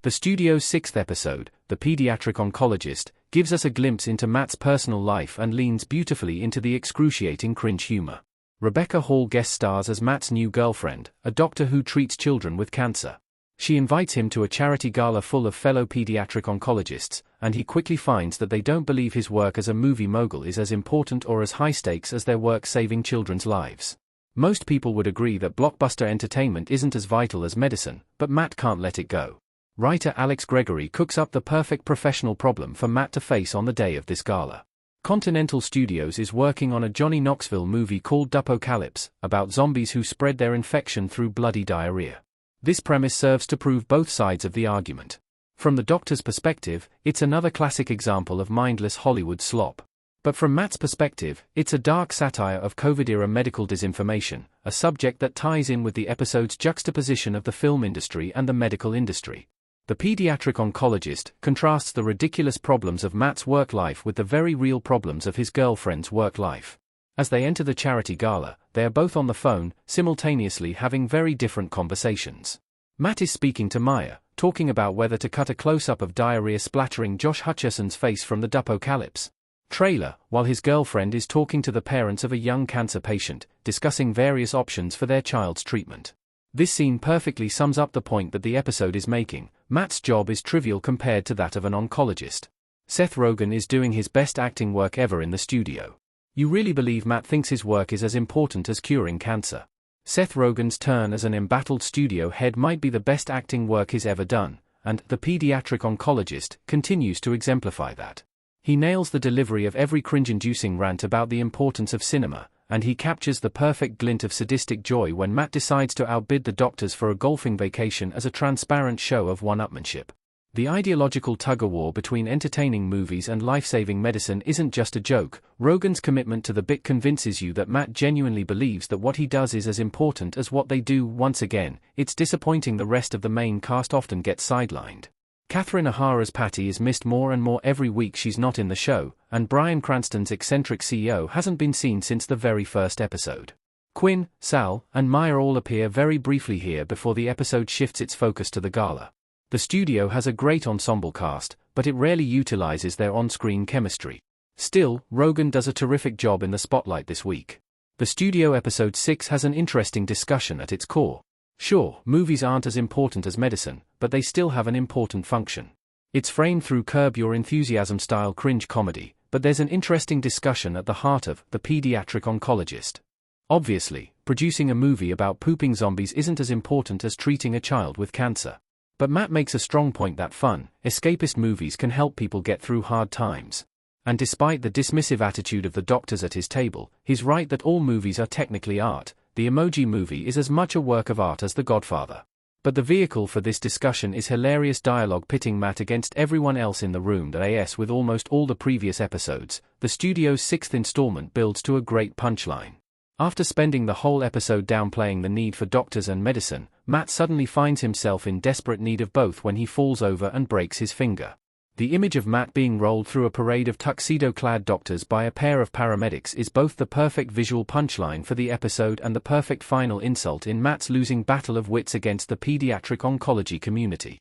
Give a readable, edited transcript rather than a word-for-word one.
The studio's sixth episode, The Pediatric Oncologist, gives us a glimpse into Matt's personal life and leans beautifully into the excruciating cringe humor. Rebecca Hall guest stars as Matt's new girlfriend, a doctor who treats children with cancer. She invites him to a charity gala full of fellow pediatric oncologists, and he quickly finds that they don't believe his work as a movie mogul is as important or as high stakes as their work saving children's lives. Most people would agree that blockbuster entertainment isn't as vital as medicine, but Matt can't let it go. Writer Alex Gregory cooks up the perfect professional problem for Matt to face on the day of this gala. Continental Studios is working on a Johnny Knoxville movie called Dupocalypse, about zombies who spread their infection through bloody diarrhea. This premise serves to prove both sides of the argument. From the doctor's perspective, it's another classic example of mindless Hollywood slop. But from Matt's perspective, it's a dark satire of COVID-era medical disinformation, a subject that ties in with the episode's juxtaposition of the film industry and the medical industry. The Pediatric Oncologist contrasts the ridiculous problems of Matt's work life with the very real problems of his girlfriend's work life. As they enter the charity gala, they are both on the phone, simultaneously having very different conversations. Matt is speaking to Maya, talking about whether to cut a close-up of diarrhea splattering Josh Hutcherson's face from the Dupocalypse trailer, while his girlfriend is talking to the parents of a young cancer patient, discussing various options for their child's treatment. This scene perfectly sums up the point that the episode is making: Matt's job is trivial compared to that of an oncologist. Seth Rogen is doing his best acting work ever in the studio. You really believe Matt thinks his work is as important as curing cancer? Seth Rogen's turn as an embattled studio head might be the best acting work he's ever done, and The Pediatric Oncologist continues to exemplify that. He nails the delivery of every cringe-inducing rant about the importance of cinema, and he captures the perfect glint of sadistic joy when Matt decides to outbid the doctors for a golfing vacation as a transparent show of one-upmanship. The ideological tug-of-war between entertaining movies and life-saving medicine isn't just a joke. Rogen's commitment to the bit convinces you that Matt genuinely believes that what he does is as important as what they do. Once again, it's disappointing the rest of the main cast often gets sidelined. Catherine O'Hara's Patty is missed more and more every week she's not in the show, and Bryan Cranston's eccentric CEO hasn't been seen since the very first episode. Quinn, Sal, and Maya all appear very briefly here before the episode shifts its focus to the gala. The studio has a great ensemble cast, but it rarely utilizes their on-screen chemistry. Still, Rogen does a terrific job in the spotlight this week. The studio episode 6 has an interesting discussion at its core. Sure, movies aren't as important as medicine, but they still have an important function. It's framed through Curb Your Enthusiasm-style cringe comedy, but there's an interesting discussion at the heart of The Pediatric Oncologist. Obviously, producing a movie about pooping zombies isn't as important as treating a child with cancer. But Matt makes a strong point that fun, escapist movies can help people get through hard times. And despite the dismissive attitude of the doctors at his table, he's right that all movies are technically art. The Emoji Movie is as much a work of art as The Godfather. But the vehicle for this discussion is hilarious dialogue pitting Matt against everyone else in the room. As with almost all the previous episodes, the studio's sixth installment builds to a great punchline. After spending the whole episode downplaying the need for doctors and medicine, Matt suddenly finds himself in desperate need of both when he falls over and breaks his finger. The image of Matt being rolled through a parade of tuxedo-clad doctors by a pair of paramedics is both the perfect visual punchline for the episode and the perfect final insult in Matt's losing battle of wits against the pediatric oncology community.